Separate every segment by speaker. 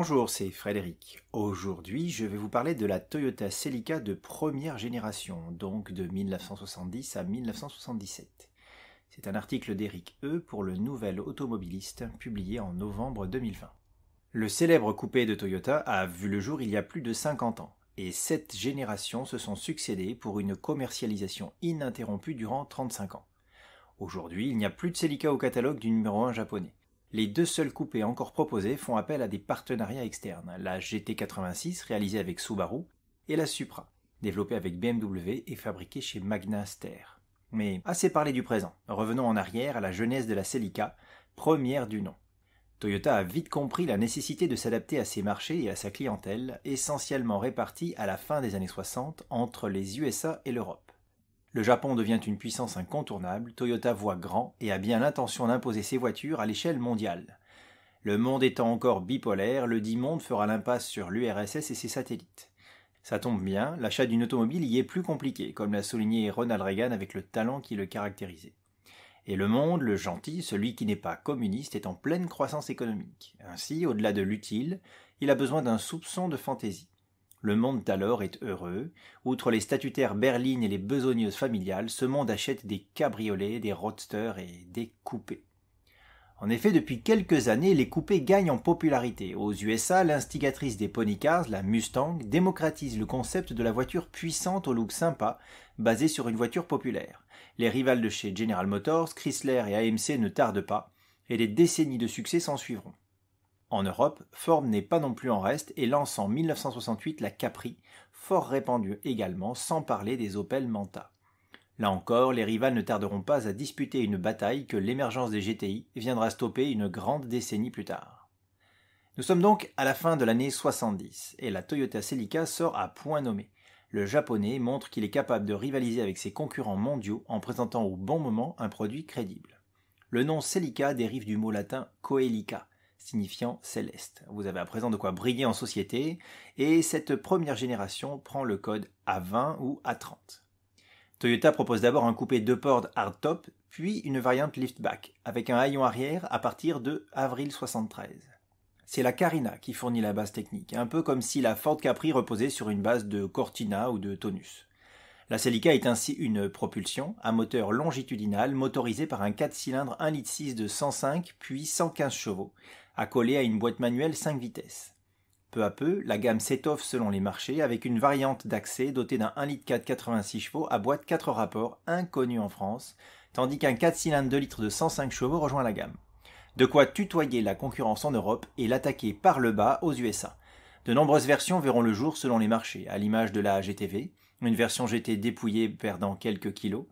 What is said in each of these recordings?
Speaker 1: Bonjour, c'est Frédéric. Aujourd'hui, je vais vous parler de la Toyota Celica de première génération, donc de 1970 à 1977. C'est un article d'Éric E. pour le Nouvel Automobiliste, publié en novembre 2020. Le célèbre coupé de Toyota a vu le jour il y a plus de 50 ans, et 7 générations se sont succédées pour une commercialisation ininterrompue durant 35 ans. Aujourd'hui, il n'y a plus de Celica au catalogue du numéro 1 japonais. Les deux seuls coupés encore proposés font appel à des partenariats externes, la GT86 réalisée avec Subaru et la Supra, développée avec BMW et fabriquée chez Magna Steyr. Mais assez parlé du présent, revenons en arrière à la genèse de la Celica, première du nom. Toyota a vite compris la nécessité de s'adapter à ses marchés et à sa clientèle, essentiellement répartie à la fin des années 60 entre les USA et l'Europe. Le Japon devient une puissance incontournable, Toyota voit grand et a bien l'intention d'imposer ses voitures à l'échelle mondiale. Le monde étant encore bipolaire, le dit monde fera l'impasse sur l'URSS et ses satellites. Ça tombe bien, l'achat d'une automobile y est plus compliqué, comme l'a souligné Ronald Reagan avec le talent qui le caractérisait. Et le monde, le gentil, celui qui n'est pas communiste, est en pleine croissance économique. Ainsi, au-delà de l'utile, il a besoin d'un soupçon de fantaisie. Le monde d'alors est heureux. Outre les statutaires berlines et les besogneuses familiales, ce monde achète des cabriolets, des roadsters et des coupés. En effet, depuis quelques années, les coupés gagnent en popularité. Aux USA, l'instigatrice des pony cars, la Mustang, démocratise le concept de la voiture puissante au look sympa, basée sur une voiture populaire. Les rivales de chez General Motors, Chrysler et AMC ne tardent pas, et des décennies de succès s'en suivront. En Europe, Ford n'est pas non plus en reste et lance en 1968 la Capri, fort répandue également, sans parler des Opel Manta. Là encore, les rivales ne tarderont pas à disputer une bataille que l'émergence des GTI viendra stopper une grande décennie plus tard. Nous sommes donc à la fin de l'année 70 et la Toyota Celica sort à point nommé. Le japonais montre qu'il est capable de rivaliser avec ses concurrents mondiaux en présentant au bon moment un produit crédible. Le nom Celica dérive du mot latin coelica, signifiant céleste. Vous avez à présent de quoi briller en société, et cette première génération prend le code A20 ou A30. Toyota propose d'abord un coupé 2 portes hardtop, puis une variante liftback, avec un haillon arrière à partir de avril 73. C'est la Carina qui fournit la base technique, un peu comme si la Ford Capri reposait sur une base de Cortina ou de Tonus. La Celica est ainsi une propulsion à moteur longitudinal motorisé par un 4 cylindres 1,6 litre de 105 puis 115 chevaux, accolé à une boîte manuelle 5 vitesses. Peu à peu, la gamme s'étoffe selon les marchés avec une variante d'accès dotée d'un 1,4 litre 86 chevaux à boîte 4 rapports inconnu en France, tandis qu'un 4 cylindres 2 litres de 105 chevaux rejoint la gamme. De quoi tutoyer la concurrence en Europe et l'attaquer par le bas aux USA. De nombreuses versions verront le jour selon les marchés, à l'image de la GTV, une version GT dépouillée perdant quelques kilos,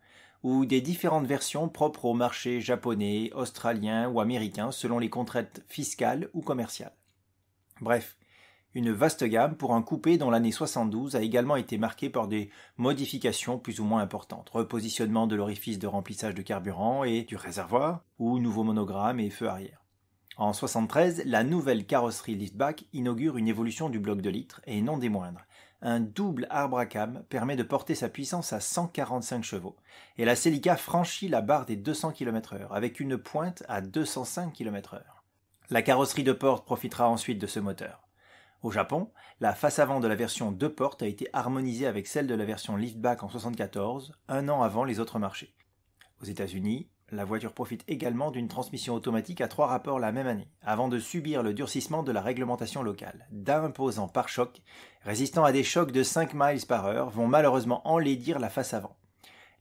Speaker 1: ou des différentes versions propres aux marchés japonais, australiens ou américains selon les contraintes fiscales ou commerciales. Bref, une vaste gamme pour un coupé dont l'année 72 a également été marquée par des modifications plus ou moins importantes, repositionnement de l'orifice de remplissage de carburant et du réservoir, ou nouveau monogramme et feu arrière. En 73, la nouvelle carrosserie liftback inaugure une évolution du bloc de litres, et non des moindres. Un double arbre à cam permet de porter sa puissance à 145 chevaux, et la Celica franchit la barre des 200 km/h, avec une pointe à 205 km/h. La carrosserie de porte profitera ensuite de ce moteur. Au Japon, la face avant de la version 2 portes a été harmonisée avec celle de la version liftback en 74, un an avant les autres marchés. Aux États-Unis, la voiture profite également d'une transmission automatique à 3 rapports la même année, avant de subir le durcissement de la réglementation locale. D'imposants pare-chocs, résistant à des chocs de 5 miles par heure, vont malheureusement enlaidir la face avant.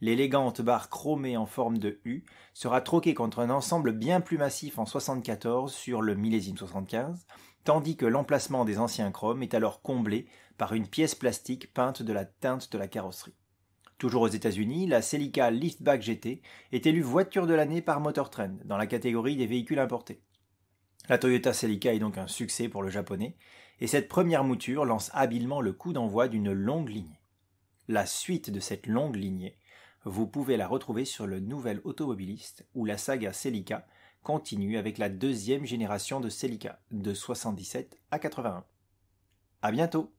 Speaker 1: L'élégante barre chromée en forme de U sera troquée contre un ensemble bien plus massif en 74 sur le millésime 75, tandis que l'emplacement des anciens chromes est alors comblé par une pièce plastique peinte de la teinte de la carrosserie. Toujours aux États-Unis, la Celica Liftback GT est élue voiture de l'année par Motor Trend dans la catégorie des véhicules importés. La Toyota Celica est donc un succès pour le japonais, et cette première mouture lance habilement le coup d'envoi d'une longue lignée. La suite de cette longue lignée, vous pouvez la retrouver sur le Nouvel Automobiliste, où la saga Celica continue avec la deuxième génération de Celica, de 77 à 81. À bientôt!